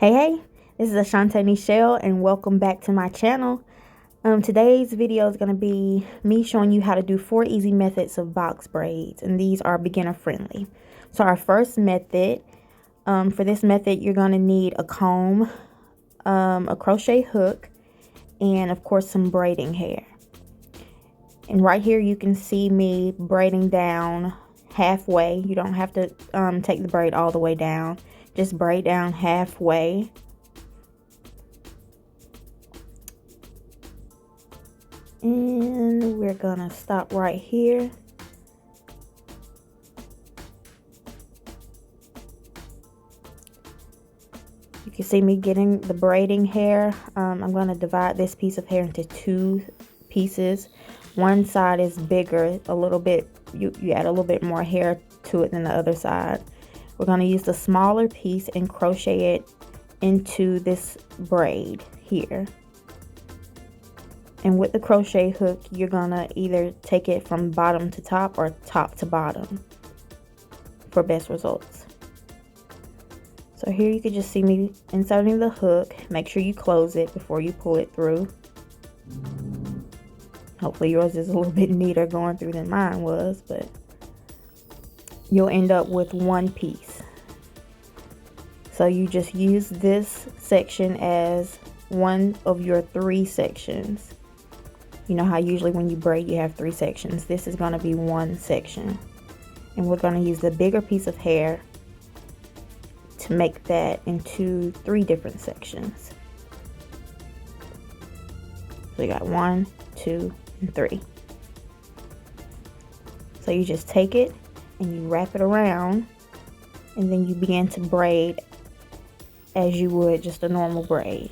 Hey, this is Ashante Nichelle and welcome back to my channel. Today's video is going to be me showing you how to do 4 easy methods of box braids, and these are beginner friendly. So our first method, for this method you're going to need a comb, a crochet hook, and of course some braiding hair. And right here you can see me braiding down halfway. You don't have to take the braid all the way down. Just braid down halfway. And we're gonna stop right here. You can see me getting the braiding hair. I'm gonna divide this piece of hair into 2 pieces. One side is bigger, a little bit, you add a little bit more hair to it than the other side. We're going to use the smaller piece and crochet it into this braid here. And with the crochet hook, you're going to either take it from bottom to top or top to bottom for best results. So here you can just see me inserting the hook. Make sure you close it before you pull it through. Hopefully yours is a little bit neater going through than mine was, but you'll end up with one piece. So you just use this section as one of your 3 sections. You know how usually when you braid you have 3 sections. This is going to be one section. And we're going to use the bigger piece of hair to make that into 3 different sections. So we got 1, 2, and 3. So you just take it and you wrap it around, and then you begin to braid as you would just a normal braid.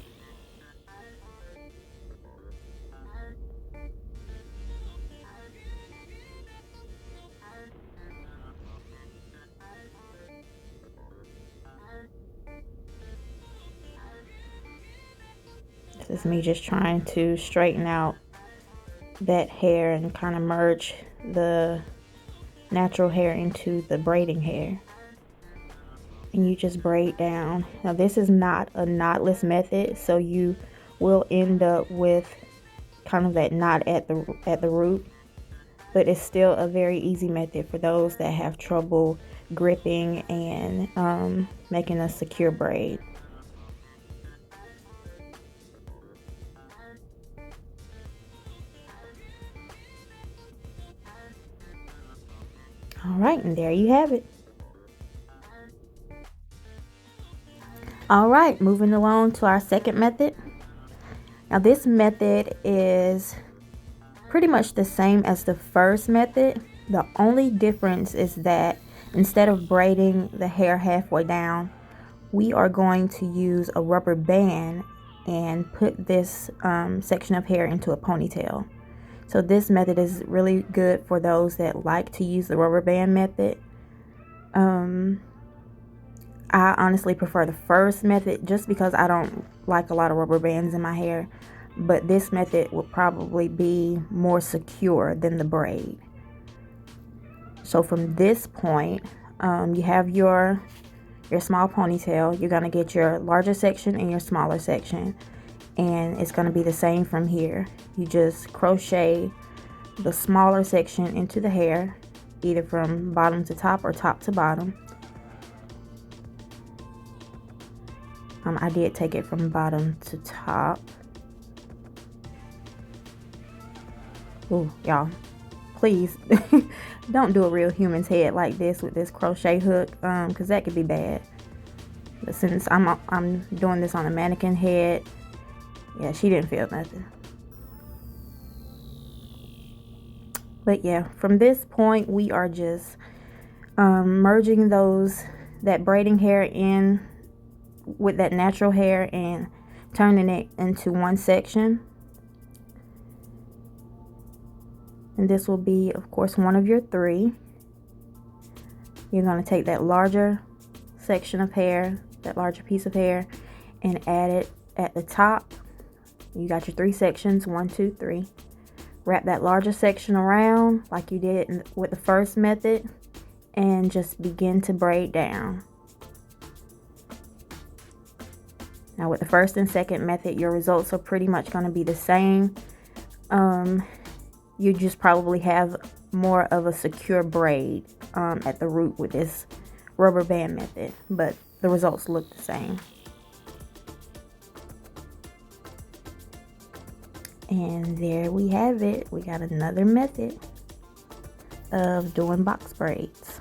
This is me just trying to straighten out that hair and kind of merge the natural hair into the braiding hair. And you just braid down. Now this is not a knotless method, so you will end up with kind of that knot at the root, but it's still a very easy method for those that have trouble gripping and making a secure braid. All right, and there you have it. All right, moving along to our second method. Now this method is pretty much the same as the first method. The only difference is that instead of braiding the hair halfway down, we are going to use a rubber band and put this section of hair into a ponytail. So this method is really good for those that like to use the rubber band method. I honestly prefer the first method just because I don't like a lot of rubber bands in my hair, but this method will probably be more secure than the braid. So from this point, you have your small ponytail. You're going to get your larger section and your smaller section, and it's going to be the same from here. You just crochet the smaller section into the hair, either from bottom to top or top to bottom. I did take it from bottom to top. Oh, y'all, please don't do a real human's head like this with this crochet hook, because that could be bad. But since I'm doing this on a mannequin head, yeah, she didn't feel nothing. But yeah, from this point we are just merging that braiding hair in with that natural hair and turning it into one section. And this will be, of course, one of your 3. You're going to take that larger section of hair, that larger piece of hair, and add it at the top. You got your 3 sections, 1, 2, 3. Wrap that larger section around like you did with the first method, and just begin to braid down. Now with the first and second method, your results are pretty much going to be the same. You just probably have more of a secure braid at the root with this rubber band method, but the results look the same. And there we have it. We got another method of doing box braids.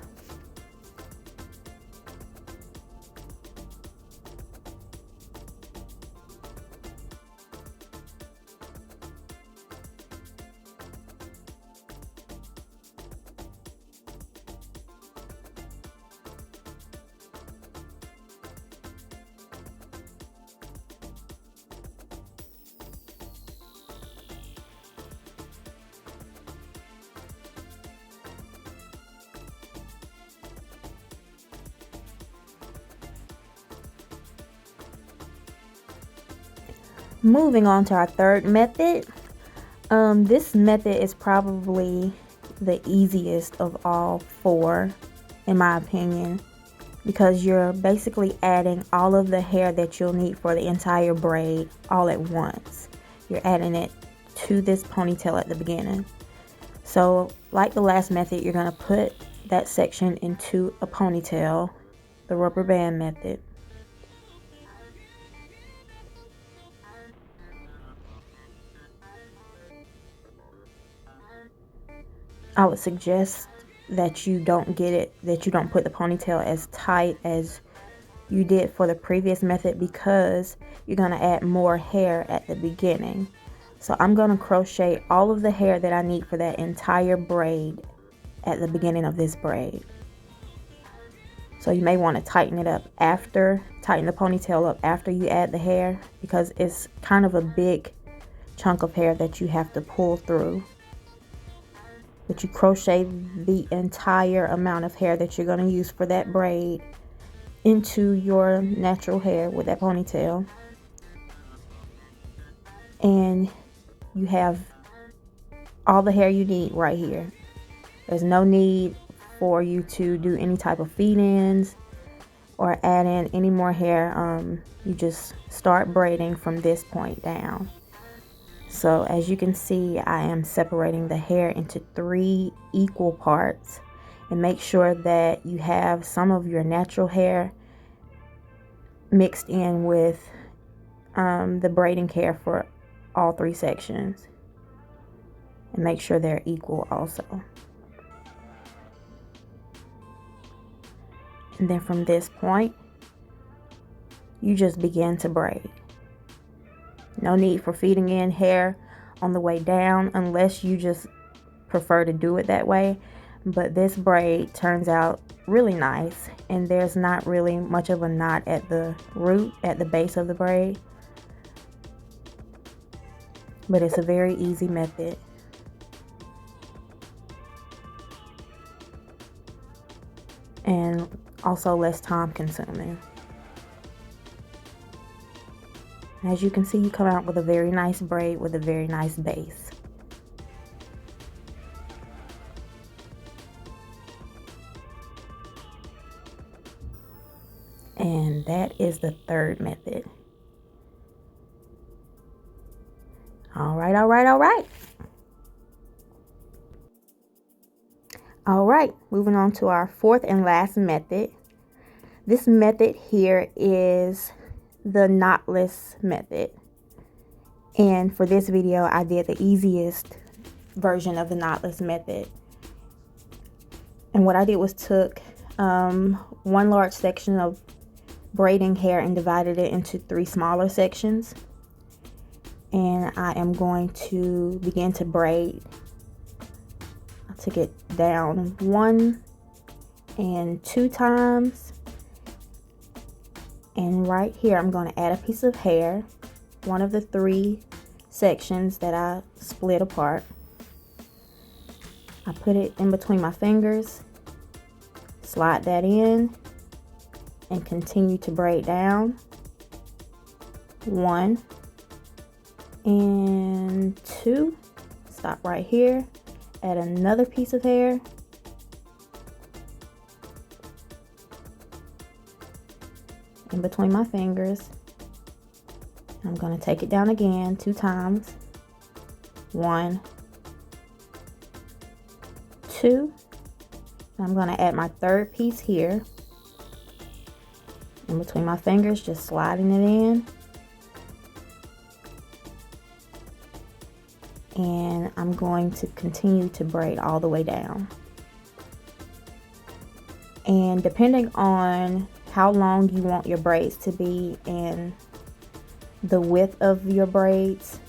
Moving on to our third method. This method is probably the easiest of all four, in my opinion, because you're basically adding all of the hair that you'll need for the entire braid all at once. You're adding it to this ponytail at the beginning. So like the last method, you're going to put that section into a ponytail, the rubber band method. I would suggest that you don't put the ponytail as tight as you did for the previous method, because you're going to add more hair at the beginning. So I'm going to crochet all of the hair that I need for that entire braid at the beginning of this braid. So you may want to tighten the ponytail up after you add the hair, because it's kind of a big chunk of hair that you have to pull through. But you crochet the entire amount of hair that you're going to use for that braid into your natural hair with that ponytail. And you have all the hair you need right here. There's no need for you to do any type of feed-ins or add in any more hair. You just start braiding from this point down. So as you can see, I am separating the hair into 3 equal parts, and make sure that you have some of your natural hair mixed in with the braiding hair for all 3 sections, and make sure they're equal also. And then from this point, you just begin to braid. No need for feeding in hair on the way down unless you just prefer to do it that way. But this braid turns out really nice, and there's not really much of a knot at the root, at the base of the braid. But it's a very easy method. And also less time consuming. As you can see, you come out with a very nice braid with a very nice base. And that is the third method. All right. All right, moving on to our fourth and last method. This method here is the knotless method. And for this video, I did the easiest version of the knotless method. And what I did was took one large section of braiding hair and divided it into 3 smaller sections. And I am going to begin to braid. I took it down 1 and 2 times. And right here, I'm going to add a piece of hair, one of the 3 sections that I split apart. I put it in between my fingers, slide that in, and continue to braid down. 1 and 2. Stop right here, add another piece of hair. In between my fingers, I'm going to take it down again 2 times. 1, 2. I'm going to add my third piece here. In between my fingers, just sliding it in. And I'm going to continue to braid all the way down. And depending on how long you want your braids to be and the width of your braids,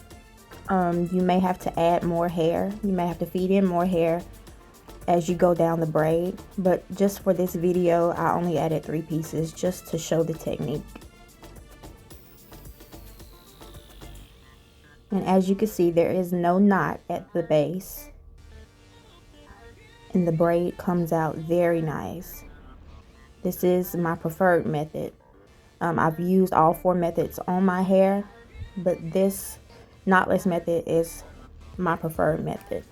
you may have to add more hair. You may have to feed in more hair as you go down the braid. But just for this video, I only added 3 pieces just to show the technique. And as you can see, there is no knot at the base. And the braid comes out very nice. This is my preferred method. I've used all 4 methods on my hair, but this knotless method is my preferred method.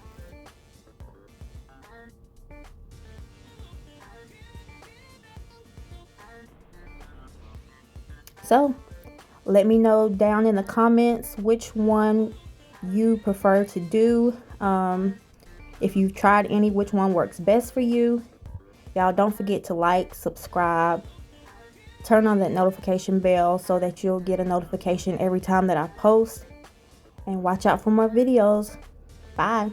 So let me know down in the comments which one you prefer to do. If you've tried any, which one works best for you. Y'all don't forget to like, subscribe, turn on that notification bell so that you'll get a notification every time that I post. And watch out for more videos. Bye.